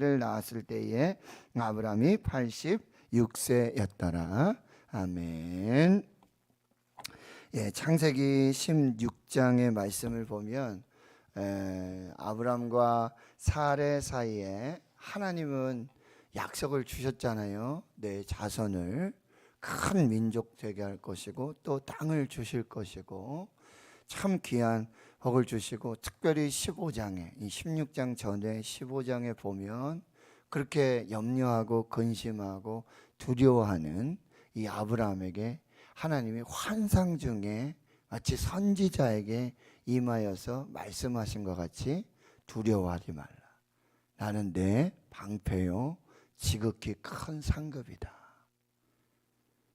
를 낳았을 때에 아브라함이 86세였더라. 아멘. 예, 창세기 16장의 말씀을 보면 아브라함과 사레 사이에 하나님은 약속을 주셨잖아요. 내 자손을 큰 민족 되게 할 것이고 또 땅을 주실 것이고 참 귀한 복을 주시고, 특별히 15장에 이 16장 전에 15장에 보면 그렇게 염려하고 근심하고 두려워하는 이 아브라함에게 하나님이 환상 중에 마치 선지자에게 임하여서 말씀하신 것 같이 두려워하지 말라. 나는 내 방패요 지극히 큰 상급이다.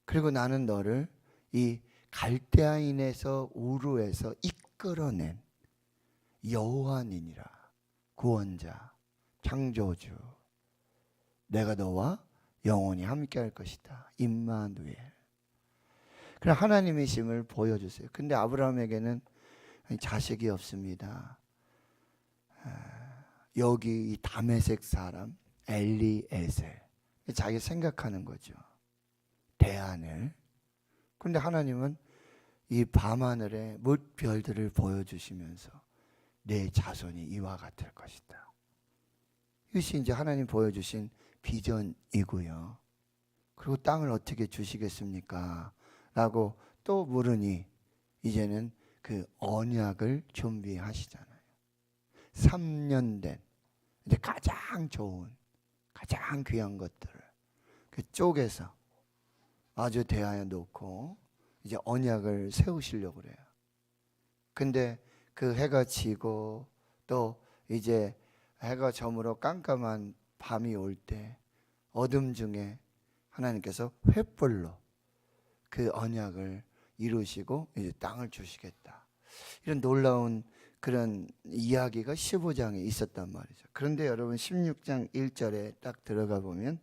그리고 나는 너를 이 갈대아인에서 우르에서 이끌어낸 여호와니니라. 구원자, 창조주. 내가 너와 영원히 함께 할 것이다. 임마누엘. 그럼 하나님이심을 보여주세요. 근데 아브라함에게는 자식이 없습니다. 여기 이 다메섹 사람 엘리에셀, 자기 생각하는 거죠. 대안을. 근데 하나님은 이 밤하늘의 뭇별들을 보여주시면서 내 자손이 이와 같을 것이다. 이것이 이제 하나님 보여주신 비전이고요. 그리고 땅을 어떻게 주시겠습니까? 라고 또 물으니 이제는 그 언약을 준비하시잖아요. 3년 된 이제 가장 좋은, 가장 귀한 것들을 그 쪼개서 아주 대하여 놓고 이제 언약을 세우시려고 그래요. 근데 그 해가 지고 또 이제 해가 저물어 깜깜한 밤이 올 때 어둠 중에 하나님께서 횃불로 그 언약을 이루시고 이제 땅을 주시겠다. 이런 놀라운 그런 이야기가 15장에 있었단 말이죠. 그런데 여러분 16장 1절에 딱 들어가 보면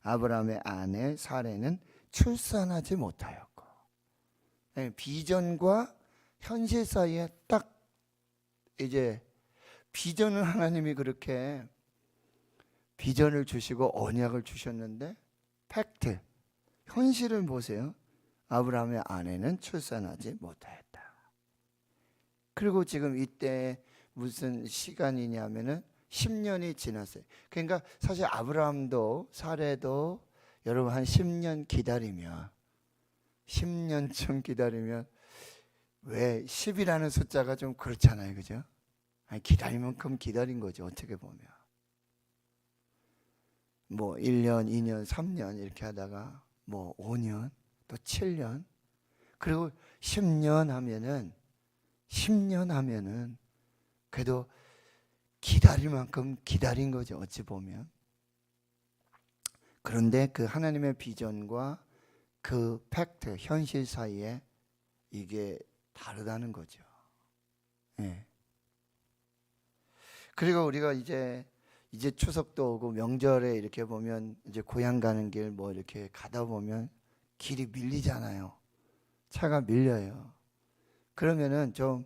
아브라함의 아내 사레는 출산하지 못하였고, 비전과 현실 사이에 딱 이제 비전을 하나님이 그렇게 비전을 주시고 언약을 주셨는데 팩트, 현실을 보세요. 아브라함의 아내는 출산하지 못하였다. 그리고 지금 이때 무슨 시간이냐면은 10년이 지났어요. 그러니까 사실 아브라함도 사레도 여러분 한 10년 기다리면, 10년쯤 기다리면, 왜 10이라는 숫자가 좀 그렇잖아요, 그죠? 아니, 기다릴 만큼 기다린 거죠, 어떻게 보면. 뭐 1년, 2년, 3년 이렇게 하다가 뭐 5년, 또 7년, 그리고 10년 하면은 그래도 기다릴 만큼 기다린 거죠, 어찌 보면. 그런데 그 하나님의 비전과 그 팩트, 현실 사이에 이게 다르다는 거죠. 예. 그리고 우리가 이제 추석도 오고 명절에 이렇게 보면 이제 고향 가는 길 뭐 이렇게 가다 보면 길이 밀리잖아요. 차가 밀려요. 그러면은 좀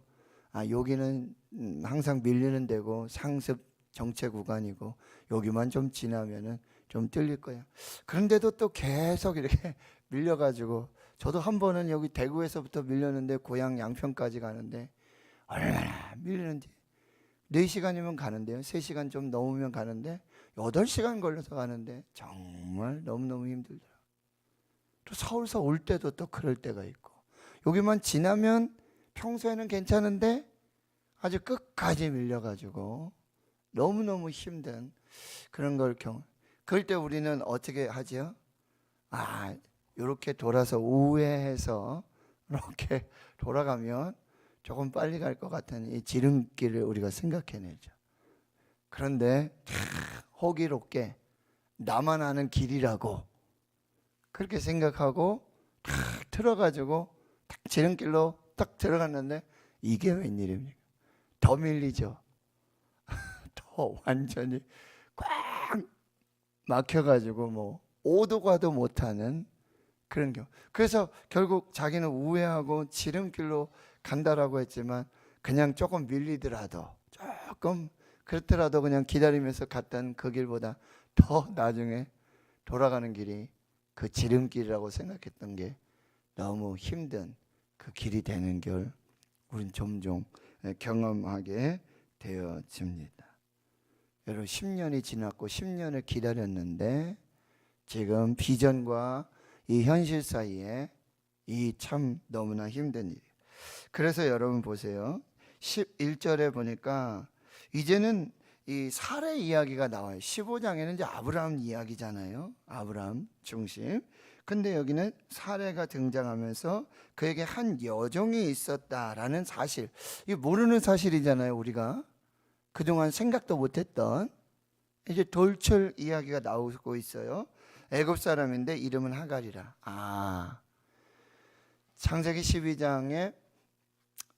여기는 항상 밀리는 데고 상습 정체 구간이고 여기만 좀 지나면은 좀 뚫릴 거야. 그런데도 또 계속 이렇게 밀려가지고, 저도 한 번은 여기 대구에서부터 밀렸는데 고향 양평까지 가는데 얼마나 밀리는지. 4시간이면 가는데요, 3시간 좀 넘으면 가는데 8시간 걸려서 가는데 정말 너무너무 힘들더라고요. 또 서울서 올 때도 또 그럴 때가 있고, 여기만 지나면 평소에는 괜찮은데 아주 끝까지 밀려가지고 너무너무 힘든 그런 걸 그럴 때 우리는 어떻게 하죠? 이렇게 돌아서 우회해서 이렇게 돌아가면 조금 빨리 갈 것 같은 이 지름길을 우리가 생각해내죠. 그런데 호기롭게 나만 아는 길이라고 그렇게 생각하고 탁 틀어가지고 딱 지름길로 딱 들어갔는데 이게 웬일입니까? 더 밀리죠. 더 완전히 꽉 막혀가지고 뭐 오도 가도 못하는 그런 경우. 그래서 결국 자기는 우회하고 지름길로 간다라고 했지만 그냥 조금 밀리더라도 조금 그렇더라도 그냥 기다리면서 갔던 그 길보다 더 나중에 돌아가는 길이 그 지름길이라고 생각했던 게 너무 힘든 그 길이 되는 걸 우린 종종 경험하게 되어집니다. 여러분 10년이 지났고 10년을 기다렸는데 지금 비전과 이 현실 사이에 이 참 너무나 힘든 일이에요. 그래서 여러분 보세요. 11절에 보니까 이제는 이 사례 이야기가 나와요. 15장에는 이제 아브라함 이야기잖아요. 아브라함 중심. 근데 여기는 사례가 등장하면서 그에게 한 여종이 있었다라는 사실. 이게 모르는 사실이잖아요, 우리가. 그동안 생각도 못했던 이제 돌출 이야기가 나오고 있어요. 애굽 사람인데 이름은 하갈이라. 창세기 12장에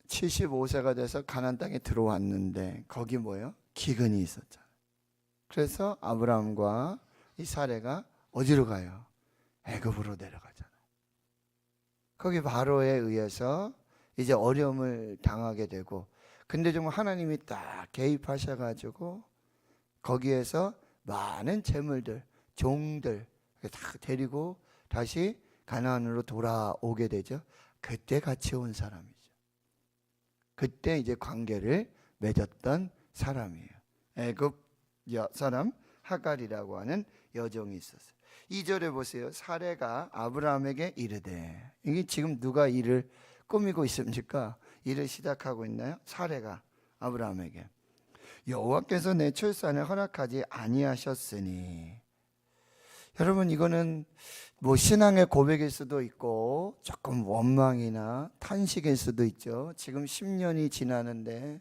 75세가 돼서 가나안 땅에 들어왔는데 거기 뭐예요? 기근이 있었잖아요. 그래서 아브라함과 이 사례가 어디로 가요? 애굽으로 내려가잖아요. 거기 바로에 의해서 이제 어려움을 당하게 되고, 근데 좀 하나님이 딱 개입하셔가지고 거기에서 많은 재물들, 종들 다 데리고 다시 가나안으로 돌아오게 되죠. 그때 같이 온 사람이죠. 그때 이제 관계를 맺었던 사람이에요. 애굽 사람 하갈이라고 하는 여종이 있었어요. 2절에 보세요. 사례가 아브라함에게 이르되, 이게 지금 누가 일을 꾸미고 있습니까? 일을 시작하고 있나요? 사례가 아브라함에게 여호와께서 내 출산을 허락하지 아니하셨으니. 여러분 이거는 뭐 신앙의 고백일 수도 있고 조금 원망이나 탄식일 수도 있죠. 지금 10년이 지나는데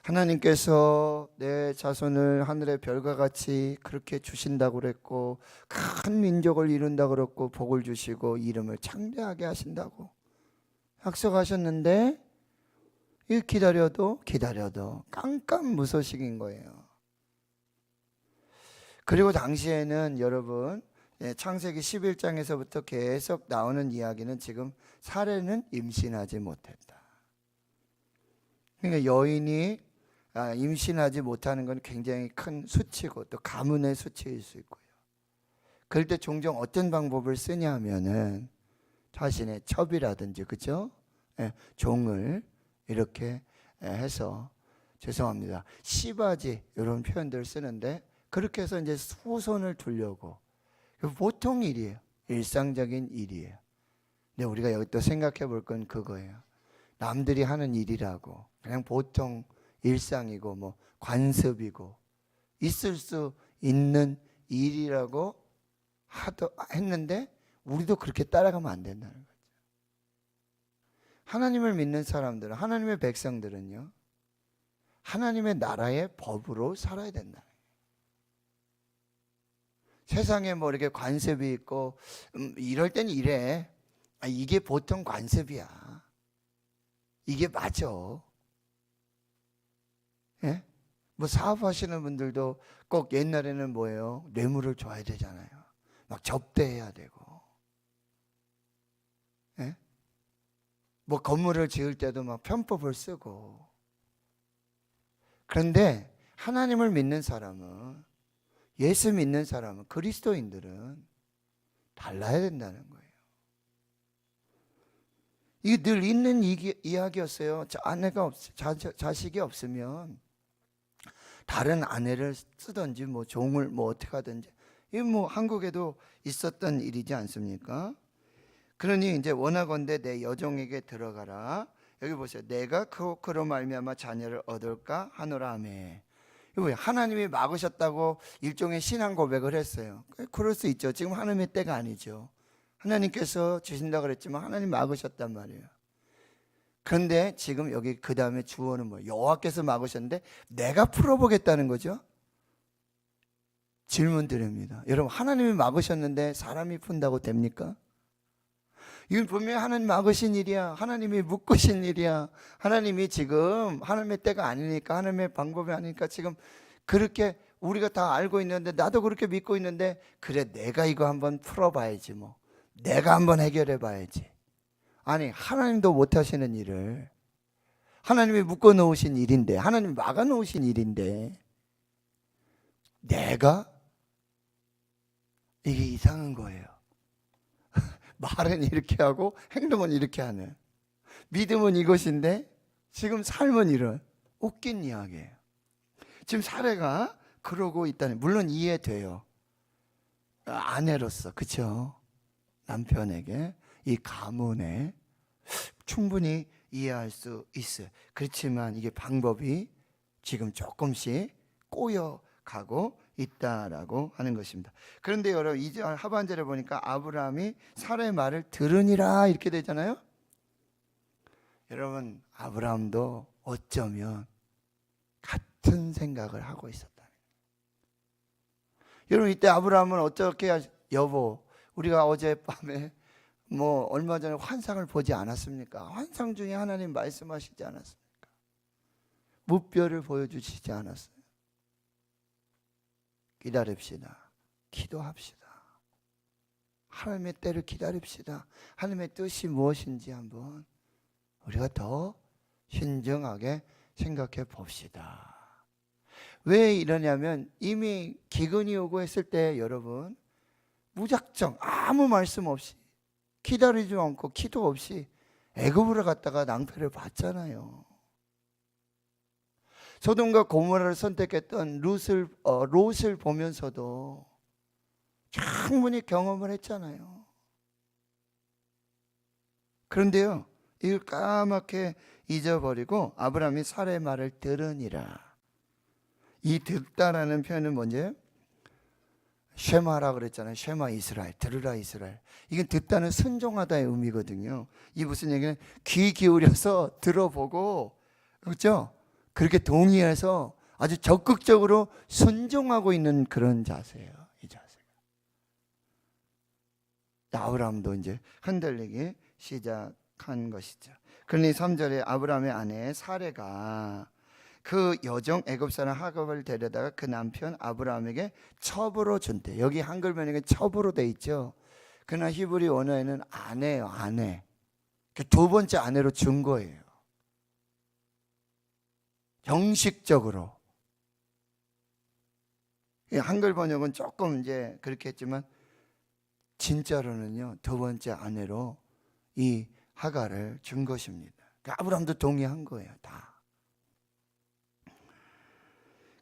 하나님께서 내 자손을 하늘의 별과 같이 그렇게 주신다고 그랬고 큰 민족을 이룬다고 그랬고 복을 주시고 이름을 창대하게 하신다고 약속하셨는데 이 기다려도 깜깜무소식인 거예요. 그리고 당시에는 여러분 창세기 11장에서부터 계속 나오는 이야기는 지금 사례는 임신하지 못했다. 그러니까 여인이 임신하지 못하는 건 굉장히 큰 수치고 또 가문의 수치일 수 있고요. 그럴 때 종종 어떤 방법을 쓰냐 하면은 자신의 첩이라든지 그죠? 종을 이렇게 해서 죄송합니다. 씨바지 이런 표현들을 쓰는데 그렇게 해서 이제 후손을 두려고 보통 일이에요. 일상적인 일이에요. 근데 우리가 여기 또 생각해 볼 건 그거예요. 남들이 하는 일이라고 그냥 보통 일상이고 뭐 관습이고 있을 수 있는 일이라고 했는데 우리도 그렇게 따라가면 안 된다는 거죠. 하나님을 믿는 사람들은 하나님의 백성들은요. 하나님의 나라의 법으로 살아야 된다. 세상에 뭐 이렇게 관습이 있고 이럴 땐 이래. 이게 보통 관습이야. 이게 맞아. 예? 뭐 사업하시는 분들도 꼭 옛날에는 뭐예요? 뇌물을 줘야 되잖아요. 막 접대해야 되고. 예? 뭐 건물을 지을 때도 막 편법을 쓰고. 그런데 하나님을 믿는 사람은 예수 믿는 사람은 그리스도인들은 달라야 된다는 거예요. 이게 늘 있는 이야기였어요. 아내가 자식이 없으면 다른 아내를 쓰든지 뭐 종을 뭐 어떻게 하든지. 이게 뭐 한국에도 있었던 일이지 않습니까? 그러니 이제 원하건대 내 여종에게 들어가라. 여기 보세요. 내가 그로 말미암아 자녀를 얻을까 하노라 하며. 하나님이 막으셨다고 일종의 신앙 고백을 했어요. 그럴 수 있죠. 지금 하나님의 때가 아니죠. 하나님께서 주신다고 그랬지만 하나님 막으셨단 말이에요. 그런데 지금 여기 그 다음에 주어는 뭐예요? 여호와께서 막으셨는데 내가 풀어보겠다는 거죠. 질문 드립니다. 여러분 하나님이 막으셨는데 사람이 푼다고 됩니까? 이건 분명히 하나님 막으신 일이야. 하나님이 묶으신 일이야. 하나님이 지금 하나님의 때가 아니니까 하나님의 방법이 아니니까 지금 그렇게 우리가 다 알고 있는데 나도 그렇게 믿고 있는데 그래 내가 이거 한번 풀어봐야지 뭐. 내가 한번 해결해 봐야지. 아니 하나님도 못하시는 일을 하나님이 묶어 놓으신 일인데 하나님이 막아 놓으신 일인데 내가 이게 이상한 거예요. 말은 이렇게 하고 행동은 이렇게 하는. 믿음은 이것인데 지금 삶은 이런. 웃긴 이야기예요. 지금 사례가 그러고 있다니 물론 이해돼요. 아내로서 그렇죠. 남편에게 이 가문에 충분히 이해할 수 있어요. 그렇지만 이게 방법이 지금 조금씩 꼬여가고 있다라고 하는 것입니다. 그런데 여러분 2절 하반절에 보니까 아브라함이 사라의 말을 들으니라 이렇게 되잖아요. 여러분 아브라함도 어쩌면 같은 생각을 하고 있었다. 여러분 이때 아브라함은 어떻게 여보 우리가 어젯밤에 뭐 얼마 전에 환상을 보지 않았습니까? 환상 중에 하나님 말씀하시지 않았습니까? 무뼈를 보여주시지 않았어요? 기다립시다. 기도합시다. 하나님의 때를 기다립시다. 하나님의 뜻이 무엇인지 한번 우리가 더 신중하게 생각해 봅시다. 왜 이러냐면 이미 기근이 오고 했을 때 여러분 무작정 아무 말씀 없이 기다리지 않고 기도 없이 애굽으로 갔다가 낭패를 봤잖아요. 소돔과 고모라를 선택했던 롯을 보면서도 충분히 경험을 했잖아요. 그런데요 이걸 까맣게 잊어버리고 아브라함이 사라의 말을 들으니라. 이 듣다라는 표현은 뭔지 쉐마라 그랬잖아요. 쉐마 이스라엘, 들으라 이스라엘. 이건 듣다는 순종하다의 의미거든요. 이 무슨 얘기는 귀 기울여서 들어보고 그렇죠? 그렇게 동의해서 아주 적극적으로 순종하고 있는 그런 자세예요. 이 자세가. 아브라함도 이제 흔들리기 시작한 것이죠. 그러니 3절에 아브라함의 아내 사레가 그 여종 애굽 사람 하갑을 데려다가 그 남편 아브라함에게 첩으로 준대. 여기 한글 번역에 첩으로 돼 있죠. 그러나 히브리 원어에는 아내예요. 아내. 두 번째 아내로 준 거예요. 형식적으로. 한글 번역은 조금 이제 그렇게 했지만 진짜로는요 두 번째 아내로 이 하갈을 준 것입니다. 아브라함도 동의한 거예요. 다.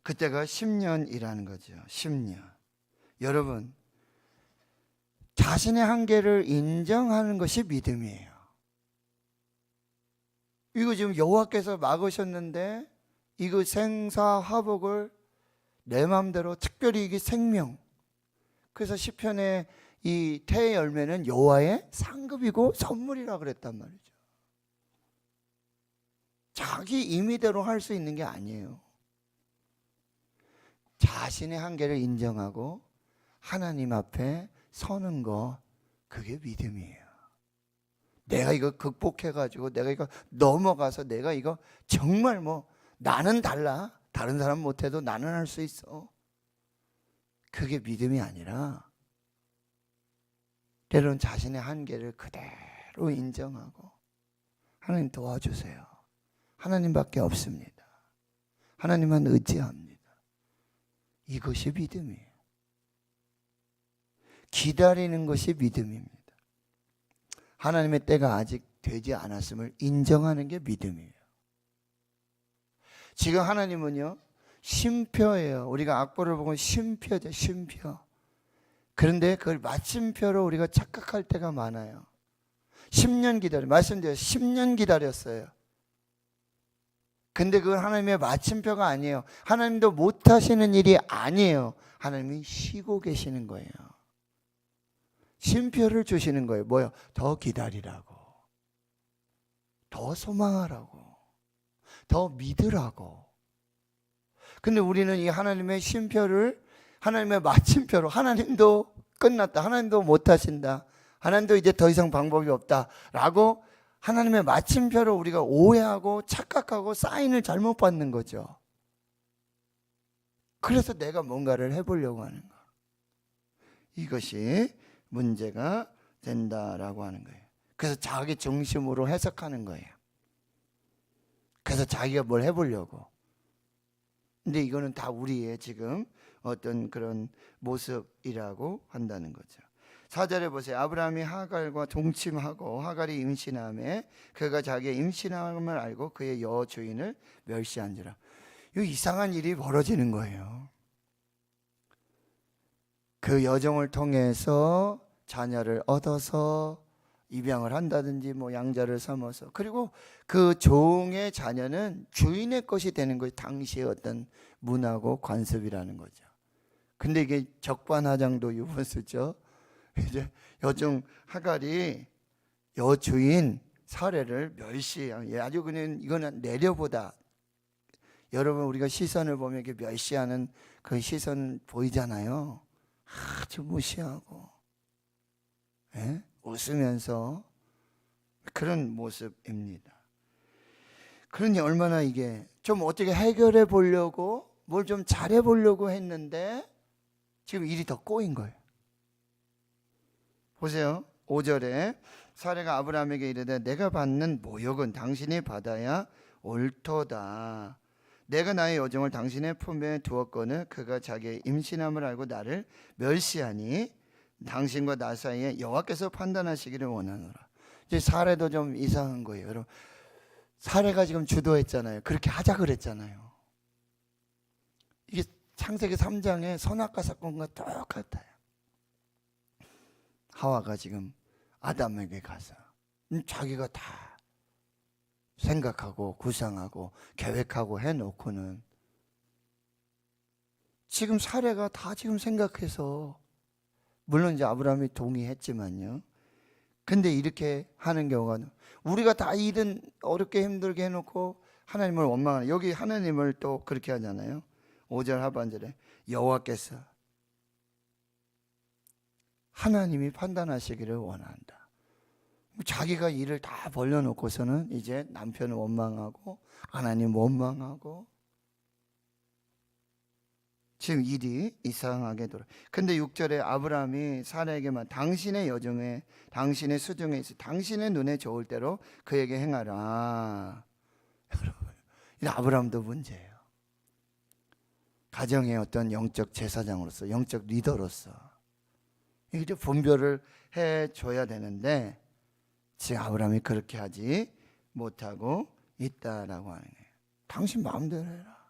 그때가 10년이라는 거죠. 10년. 여러분 자신의 한계를 인정하는 것이 믿음이에요. 이거 지금 여호와께서 막으셨는데 이거 생사화복을 내 마음대로 특별히 이게 생명. 그래서 시편의 이 태의 열매는 여호와의 상급이고 선물이라 그랬단 말이죠. 자기 임의대로 할 수 있는 게 아니에요. 자신의 한계를 인정하고 하나님 앞에 서는 거 그게 믿음이에요. 내가 이거 극복해가지고 내가 이거 넘어가서 내가 이거 정말 뭐 나는 달라. 다른 사람 못해도 나는 할 수 있어. 그게 믿음이 아니라 때로는 자신의 한계를 그대로 인정하고 하나님 도와주세요. 하나님밖에 없습니다. 하나님만 의지합니다. 이것이 믿음이에요. 기다리는 것이 믿음입니다. 하나님의 때가 아직 되지 않았음을 인정하는 게 믿음이에요. 지금 하나님은요 쉼표예요. 우리가 악보를 보면 쉼표죠. 쉼표. 그런데 그걸 마침표로 우리가 착각할 때가 많아요. 10년 기다려. 말씀드려요. 10년 기다렸어요. 근데 그건 하나님의 마침표가 아니에요. 하나님도 못하시는 일이 아니에요. 하나님이 쉬고 계시는 거예요. 쉼표를 주시는 거예요. 뭐요? 더 기다리라고, 더 소망하라고, 더 믿으라고. 근데 우리는 이 하나님의 쉼표를 하나님의 마침표로 하나님도 끝났다, 하나님도 못하신다, 하나님도 이제 더 이상 방법이 없다라고 하나님의 마침표로 우리가 오해하고 착각하고 사인을 잘못 받는 거죠. 그래서 내가 뭔가를 해보려고 하는 거. 이것이 문제가 된다라고 하는 거예요. 그래서 자기 중심으로 해석하는 거예요. 그래서 자기가 뭘 해보려고. 근데 이거는 다 우리의 지금 어떤 그런 모습이라고 한다는 거죠. 4절에 보세요. 아브라함이 하갈과 동침하고 하갈이 임신함에 그가 자기의 임신함을 알고 그의 여주인을 멸시한지라. 이 이상한 일이 벌어지는 거예요. 그 여종을 통해서 자녀를 얻어서 입양을 한다든지 뭐 양자를 삼아서, 그리고 그 종의 자녀는 주인의 것이 되는 것이 당시의 어떤 문화고 관습이라는 거죠. 근데 이게 적반하장도 유분수죠. 이제 여종 하갈이 여주인 사례를 멸시해요. 아주 그냥 이거는 내려보다. 여러분 우리가 시선을 보면 이렇게 멸시하는 그 시선 보이잖아요. 아주 무시하고, 예? 웃으면서 그런 모습입니다. 그러니 얼마나 이게 좀 어떻게 해결해 보려고 뭘 좀 잘해 보려고 했는데 지금 일이 더 꼬인 거예요. 보세요. 5절에 사례가 아브라함에게 이르되 내가 받는 모욕은 당신이 받아야 옳도다. 내가 나의 여종을 당신의 품에 두었거늘 그가 자기의 임신함을 알고 나를 멸시하니 당신과 나 사이에 여호와께서 판단하시기를 원하노라. 이제 사례도 좀 이상한 거예요. 여러분 사례가 지금 주도했잖아요. 그렇게 하자 그랬잖아요. 이게 창세기 3장의 선악과 사건과 똑같아요. 하와가 지금 아담에게 가서 자기가 다 생각하고 구상하고 계획하고 해놓고는 지금 사례가 다 지금 생각해서, 물론 이제 아브라함이 동의했지만요. 근데 이렇게 하는 경우가, 우리가 다 일은 어렵게 힘들게 해놓고 하나님을 원망하는, 여기 하나님을 또 그렇게 하잖아요. 5절 하반절에 여호와께서 하나님이 판단하시기를 원한다. 자기가 일을 다 벌려놓고서는 이제 남편을 원망하고 하나님 원망하고, 지금 일이 이상하게 돌아. 근데 6절에 아브라함이 사라에게만 당신의 여종에 당신의 수중에 있어 당신의 눈에 좋을 대로 그에게 행하라. 여러분 이 아브라함도 문제예요. 가정의 어떤 영적 제사장으로서, 영적 리더로서 이제 분별을 해줘야 되는데 지금 아브라함이 그렇게 하지 못하고 있다라고 하는 거예요. 당신 마음대로 해라.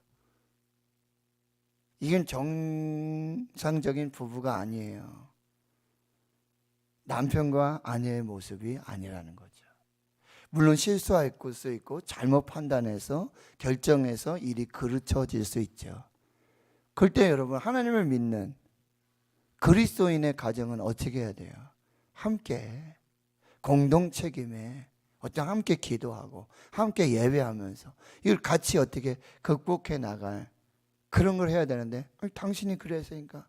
이건 정상적인 부부가 아니에요. 남편과 아내의 모습이 아니라는 거죠. 물론 실수할 수 있고 잘못 판단해서 결정해서 일이 그르쳐질 수 있죠. 그럴 때 여러분 하나님을 믿는 그리스도인의 가정은 어떻게 해야 돼요? 함께 공동 책임에 어떤 함께 기도하고 함께 예배하면서 이걸 같이 어떻게 극복해 나갈 그런 걸 해야 되는데, 당신이 그랬으니까,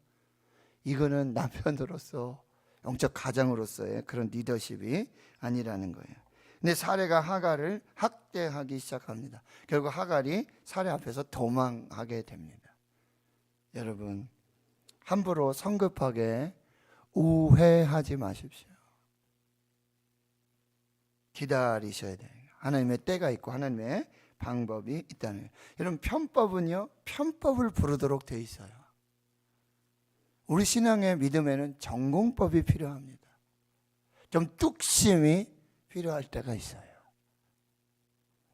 이거는 남편으로서 영적 가장으로서의 그런 리더십이 아니라는 거예요. 근데 사례가 하갈을 학대하기 시작합니다. 결국 하갈이 사례 앞에서 도망하게 됩니다. 여러분 함부로 성급하게 우회하지 마십시오. 기다리셔야 돼요. 하나님의 때가 있고 하나님의 방법이 있다는 거예요. 여러분 편법은요, 편법을 부르도록 돼 있어요. 우리 신앙의 믿음에는 전공법이 필요합니다. 좀 뚝심이 필요할 때가 있어요.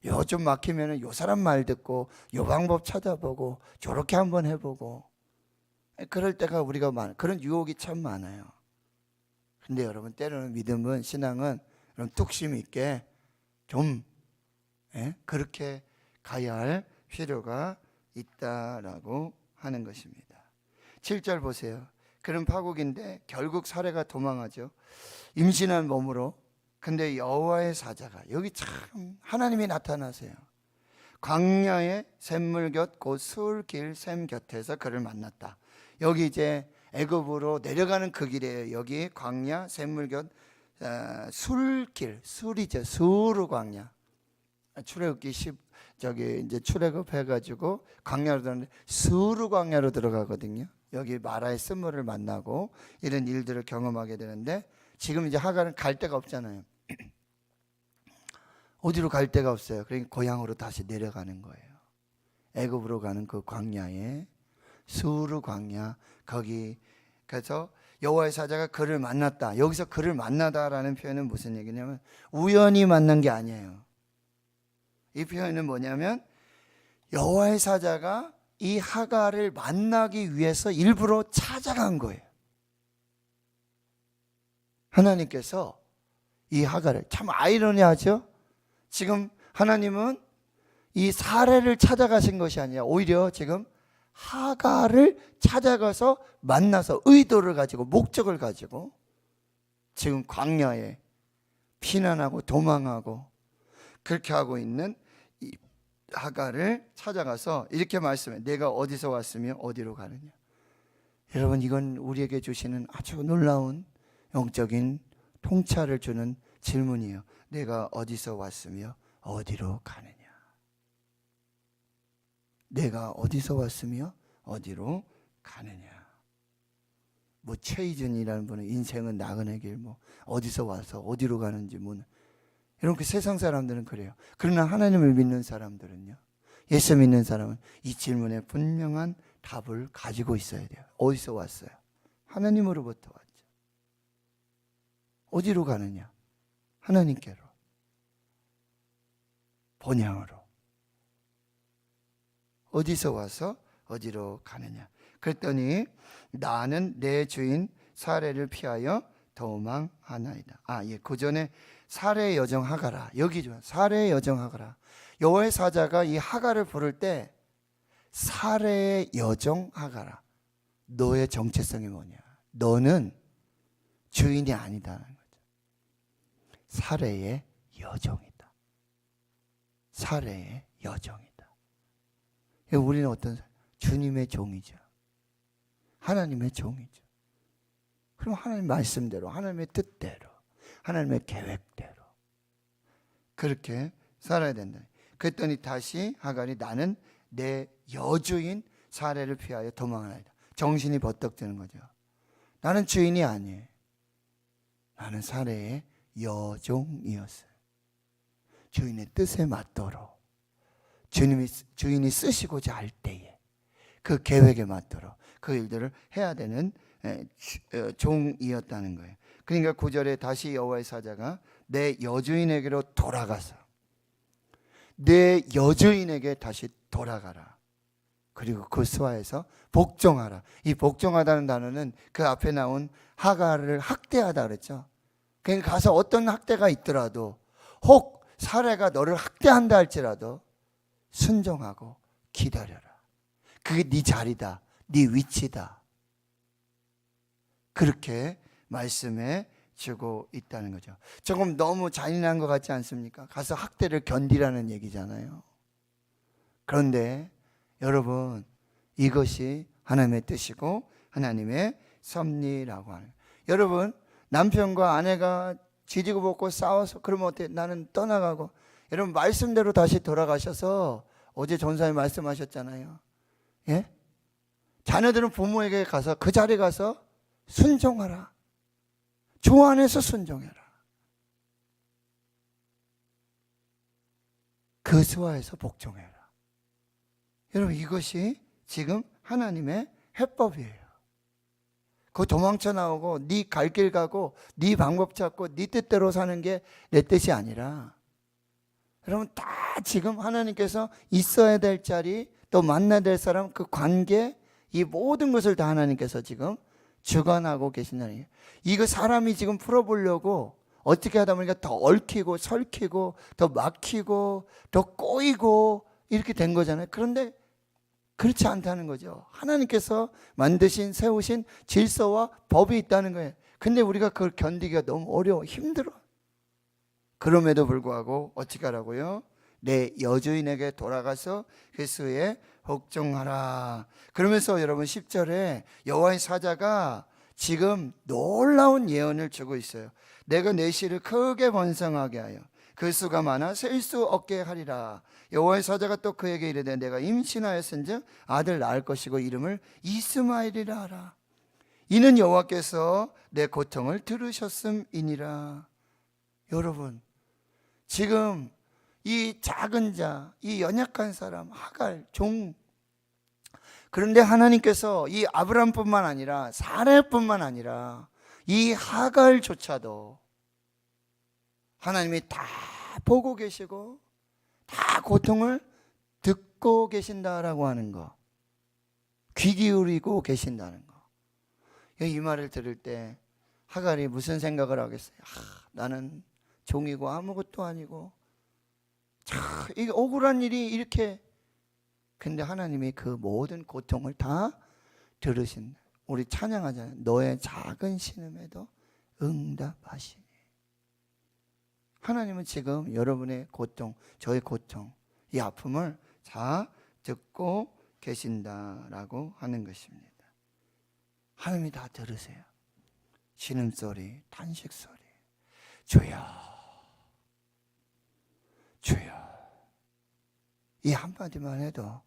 요 좀 막히면은 요 사람 말 듣고 요 방법 찾아보고 저렇게 한번 해보고, 그럴 때가 우리가 그런 유혹이 참 많아요. 근데 여러분 때로는 믿음은, 신앙은 그런 뚝심 있게 좀 그렇게 가야 할 필요가 있다라고 하는 것입니다. 7절 보세요. 그런 파국인데 결국 사례가 도망하죠. 임신한 몸으로. 근데 여호와의 사자가, 여기 참 하나님이 나타나세요. 광야의 샘물 곁 곧 술길 샘 곁에서 그를 만났다. 여기 이제 애굽으로 내려가는 그 길이에요. 여기 광야 샘물 곁 술길, 술이죠. 수르 광야. 출애굽기 10 저기 이제 출애굽 해가지고 광야로 들어가는데 수르 광야로 들어가거든요. 여기 마라의 쓴물을 만나고 이런 일들을 경험하게 되는데, 지금 이제 하갈은 갈 데가 없잖아요. 어디로 갈 데가 없어요. 그러니까 고향으로 다시 내려가는 거예요. 애굽으로 가는 그 광야에 수르 광야 거기. 그래서 여호와의 사자가 그를 만났다. 여기서 그를 만나다라는 표현은 무슨 얘기냐면 우연히 만난 게 아니에요. 이 표현은 뭐냐면 여호와의 사자가 이 하갈을 만나기 위해서 일부러 찾아간 거예요. 하나님께서 이 하갈을, 참 아이러니하죠? 지금 하나님은 이 사례를 찾아가신 것이 아니라 오히려 지금 하갈을 찾아가서 만나서 의도를 가지고 목적을 가지고 지금 광야에 피난하고 도망하고 그렇게 하고 있는 이 하갈을 찾아가서 이렇게 말씀해. 내가 어디서 왔으며 어디로 가느냐. 여러분, 이건 우리에게 주시는 아주 놀라운 영적인 통찰을 주는 질문이에요. 내가 어디서 왔으며 어디로 가느냐. 내가 어디서 왔으며 어디로 가느냐. 뭐 최희준이라는 분은 인생은 나그네 길, 뭐 어디서 와서 어디로 가는지 뭐 이런 그 세상 사람들은 그래요. 그러나 하나님을 믿는 사람들은요, 예수 믿는 사람은 이 질문에 분명한 답을 가지고 있어야 돼요. 어디서 왔어요? 하나님으로부터 왔죠. 어디로 가느냐? 하나님께로, 본향으로. 어디서 와서 어디로 가느냐? 그랬더니 나는 내 주인 사례를 피하여 도망하나이다. 그 전에 사례의 여정 하가라. 여기죠. 사례의 여정 하가라. 여호와의 사자가 이 하갈을 부를 때 사례의 여정 하가라. 너의 정체성이 뭐냐? 너는 주인이 아니다는 거죠. 사례의 여정이다. 사례의 여정이다. 우리는 어떤 주님의 종이죠. 하나님의 종이죠. 그럼 하나님 말씀대로, 하나님의 뜻대로, 하나님의 계획대로 그렇게 살아야 된다. 그랬더니 다시 하갈이 나는 내 여주인 사례를 피하여 도망하나이다. 정신이 버떡 드는 거죠. 나는 주인이 아니에요. 나는 사례의 여종이었어요. 주인의 뜻에 맞도록 주인이 쓰시고자 할 때에 그 계획에 맞도록 그 일들을 해야 되는 종이었다는 거예요. 그러니까 9절에 다시 여호와의 사자가 내 여주인에게로 돌아가서 내 여주인에게 다시 돌아가라. 그리고 그 수하에서 복종하라. 이 복종하다는 단어는 그 앞에 나온 하갈을 학대하다 그랬죠. 그러니까 가서 어떤 학대가 있더라도 혹 사례가 너를 학대한다 할지라도 순종하고 기다려라. 그게 네 자리다. 네 위치다. 그렇게 말씀해 주고 있다는 거죠. 조금 너무 잔인한 것 같지 않습니까? 가서 학대를 견디라는 얘기잖아요. 그런데 여러분, 이것이 하나님의 뜻이고 하나님의 섭리라고 하는. 여러분, 남편과 아내가 지지고 볶고 싸워서 그러면 어때? 나는 떠나가고. 여러분, 말씀대로 다시 돌아가셔서 어제 전사님 말씀하셨잖아요. 예? 자녀들은 부모에게 가서 그 자리에 가서 순종하라. 주 안에서 순종해라. 그 수하에서 복종해라. 여러분, 이것이 지금 하나님의 해법이에요. 그 도망쳐 나오고 네 갈 길 가고 네 방법 찾고 네 뜻대로 사는 게 내 뜻이 아니라, 여러분, 다 지금 하나님께서 있어야 될 자리, 또 만나야 될 사람, 그 관계, 이 모든 것을 다 하나님께서 지금 주관하고 계신다는 거예요. 이거 사람이 지금 풀어보려고 어떻게 하다 보니까 더 얽히고 설키고 더 막히고 더 꼬이고 이렇게 된 거잖아요. 그런데 그렇지 않다는 거죠. 하나님께서 만드신, 세우신 질서와 법이 있다는 거예요. 근데 우리가 그걸 견디기가 너무 어려워, 힘들어. 그럼에도 불구하고 어떻게 하라고요? 내 여주인에게 돌아가서 그 수에 복종하라. 그러면서 여러분 10절에 여호와의 사자가 지금 놀라운 예언을 주고 있어요. 내가 내 씨를 크게 번성하게 하여 그 수가 많아 셀 수 없게 하리라. 여호와의 사자가 또 그에게 이르되 내가 임신하였은즉 아들 낳을 것이고 이름을 이스마엘이라 하라. 이는 여호와께서 내 고통을 들으셨음이니라. 여러분, 지금 이 작은 자, 이 연약한 사람 하갈 종, 그런데 하나님께서 이 아브라함뿐만 아니라 사라뿐만 아니라 이 하갈조차도 하나님이 다 보고 계시고 다 고통을 듣고 계신다라고 하는 거, 귀 기울이고 계신다는 거. 이 말을 들을 때 하갈이 무슨 생각을 하겠어요? 나는 종이고 아무것도 아니고 이게 억울한 일이 이렇게. 근데 하나님이 그 모든 고통을 다 들으신다. 우리 찬양하잖아요. 너의 작은 신음에도 응답하시니. 하나님은 지금 여러분의 고통, 저의 고통, 이 아픔을 다 듣고 계신다라고 하는 것입니다. 하나님이 다 들으세요. 신음소리, 탄식소리. 주여, 주여. 이 한마디만 해도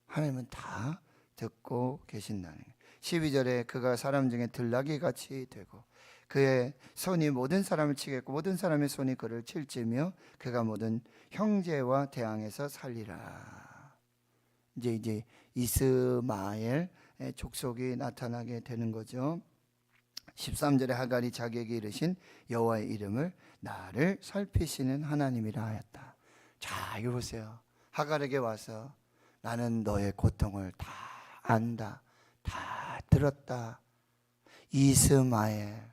하나님은 다 듣고 계신다는 거예요. 12절에 그가 사람 중에 들나귀 같이 되고 그의 손이 모든 사람을 치겠고 모든 사람의 손이 그를 칠지며 그가 모든 형제와 대항해서 살리라. 이제 이스마엘 족속이 나타나게 되는 거죠. 13절에 하갈이 자기에게 이르신 여호와의 이름을 나를 살피시는 하나님이라 하였다. 자, 이거 보세요. 하갈에게 와서 나는 너의 고통을 다 안다, 다 들었다. 이스마엘.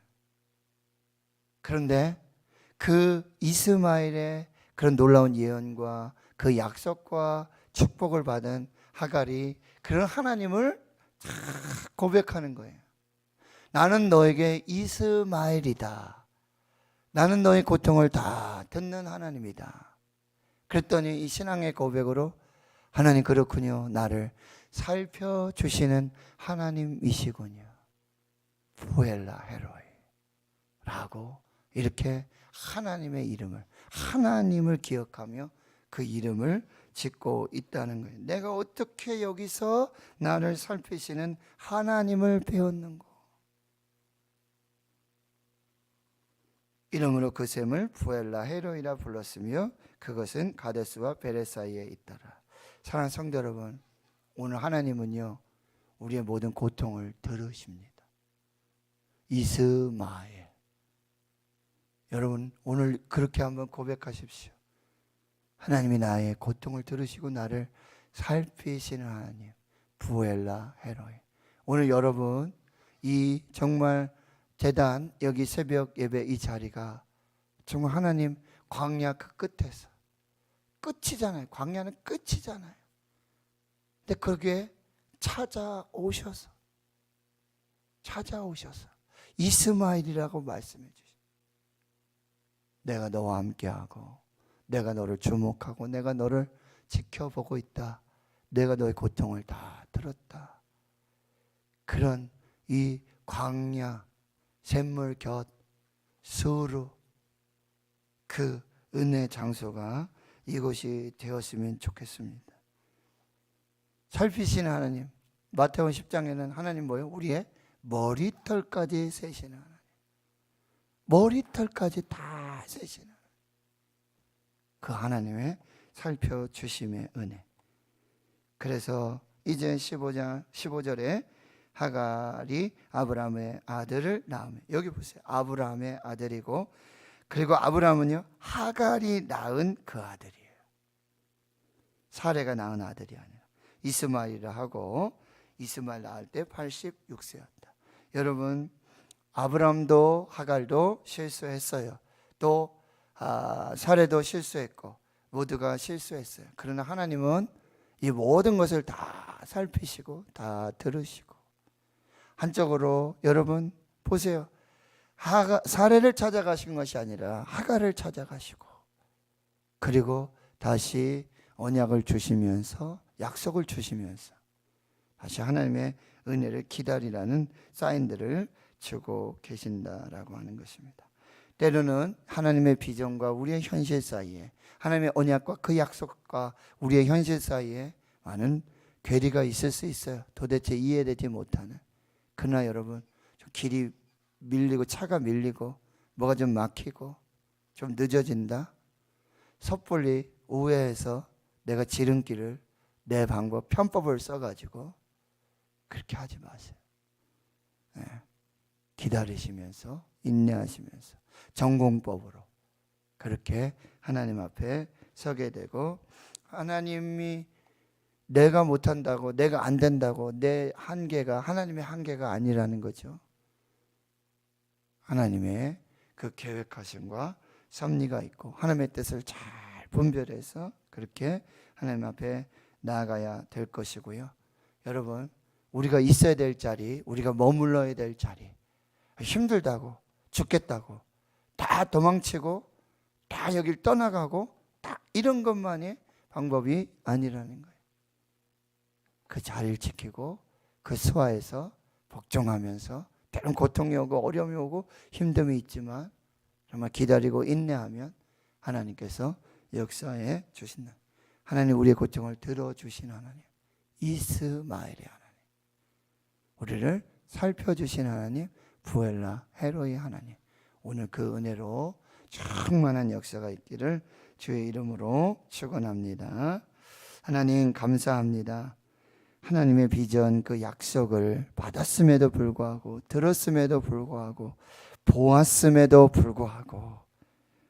그런데 그 이스마엘의 그런 놀라운 예언과 그 약속과 축복을 받은 하갈이 그런 하나님을 다 고백하는 거예요. 나는 너에게 이스마엘이다. 나는 너의 고통을 다 듣는 하나님이다. 그랬더니 이 신앙의 고백으로 하나님 그렇군요. 나를 살펴주시는 하나님이시군요. 부엘라 헤로이 라고 이렇게 하나님의 이름을, 하나님을 기억하며 그 이름을 짓고 있다는 거예요. 내가 어떻게 여기서 나를 살피시는 하나님을 배웠는고. 이름으로 그 샘을 부엘라 헤로이라 불렀으며 그것은 가데스와 베레 사이에 있더라. 사랑하는 성도 여러분, 오늘 하나님은요 우리의 모든 고통을 들으십니다. 이스마엘. 여러분 오늘 그렇게 한번 고백하십시오. 하나님이 나의 고통을 들으시고 나를 살피시는 하나님, 부엘라 헤로이. 오늘 여러분 이 정말 재단 여기 새벽 예배 이 자리가 정말 하나님 광야 그 끝에서 끝이잖아요. 광야는 끝이잖아요. 근데 거기에 찾아오셔서 이스마엘이라고 말씀해 주시죠. 내가 너와 함께하고 내가 너를 주목하고 내가 너를 지켜보고 있다. 내가 너의 고통을 다 들었다. 그런 이 광야 샘물 곁 수루 그 은혜 장소가 이곳이 되었으면 좋겠습니다. 살피시는 하나님. 마태복음 10장에는 하나님 뭐예요? 우리의 머리털까지 세시는 하나님. 머리털까지 다 세시는 하나님. 그 하나님의 살펴주심의 은혜. 그래서 이제 15절에 하갈이 아브라함의 아들을 낳으며, 여기 보세요. 아브라함의 아들이고, 그리고 아브라함은요 하갈이 낳은 그 아들이에요. 사레가 낳은 아들이 아니라 이스마엘이라 하고, 이스마엘 낳을 때 86세였다. 여러분 아브라함도 하갈도 실수했어요. 또 사레도 실수했고 모두가 실수했어요. 그러나 하나님은 이 모든 것을 다 살피시고 다 들으시고, 한쪽으로 여러분 보세요. 사레를 찾아가신 것이 아니라 하갈을 찾아가시고, 그리고 다시 언약을 주시면서 약속을 주시면서 다시 하나님의 은혜를 기다리라는 사인들을 주고 계신다라고 하는 것입니다. 때로는 하나님의 비전과 우리의 현실 사이에, 하나님의 언약과 그 약속과 우리의 현실 사이에 많은 괴리가 있을 수 있어요. 도대체 이해되지 못하는. 그러나 여러분 좀 길이 밀리고 차가 밀리고 뭐가 좀 막히고 좀 늦어진다. 섣불리 우회해서 내가 지름길을 내 방법 편법을 써가지고 그렇게 하지 마세요. 예. 기다리시면서 인내하시면서 전공법으로 그렇게 하나님 앞에 서게 되고, 하나님이 내가 못한다고, 내가 안 된다고 내 한계가 하나님의 한계가 아니라는 거죠. 하나님의 그 계획하심과 섭리가 있고 하나님의 뜻을 잘 분별해서 그렇게 하나님 앞에 나아가야 될 것이고요. 여러분, 우리가 있어야 될 자리, 우리가 머물러야 될 자리, 힘들다고 죽겠다고 다 도망치고 다 여길 떠나가고 다 이런 것만이 방법이 아니라는 거예요. 그 자리를 지키고 그 수하에서 복종하면서, 때론 고통이 오고 어려움이 오고 힘듦이 있지만 정말 기다리고 인내하면 하나님께서 역사해 주신다. 하나님, 우리의 고통을 들어주신 하나님, 이스마엘의 하나님, 우리를 살펴주신 하나님, 부엘라 헤로이 하나님, 오늘 그 은혜로 충만한 역사가 있기를 주의 이름으로 축원합니다. 하나님 감사합니다. 하나님의 비전, 그 약속을 받았음에도 불구하고, 들었음에도 불구하고, 보았음에도 불구하고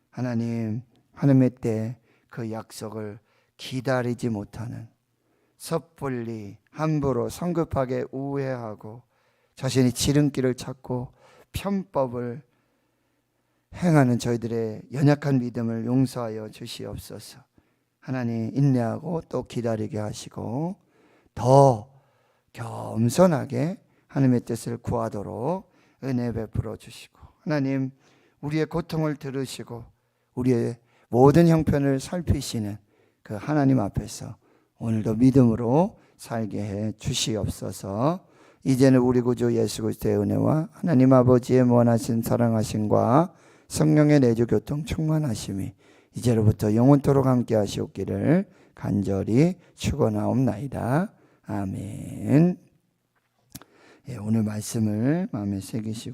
하나님, 하나님의 때 그 약속을 기다리지 못하는, 섣불리 함부로 성급하게 우회하고 자신이 지름길을 찾고 편법을 행하는 저희들의 연약한 믿음을 용서하여 주시옵소서. 하나님, 인내하고 또 기다리게 하시고 더 겸손하게 하나님의 뜻을 구하도록 은혜 베풀어 주시고, 하나님, 우리의 고통을 들으시고 우리의 모든 형편을 살피시는 그 하나님 앞에서 오늘도 믿음으로 살게 해 주시옵소서. 이제는 우리 구주 예수 그리스도의 은혜와 하나님 아버지의 무한하신 사랑하심과 성령의 내주 교통 충만하심이 이제로부터 영원토록 함께 하시옵기를 간절히 축원하옵나이다. 아멘. 오늘 말씀을 마음에 새기시고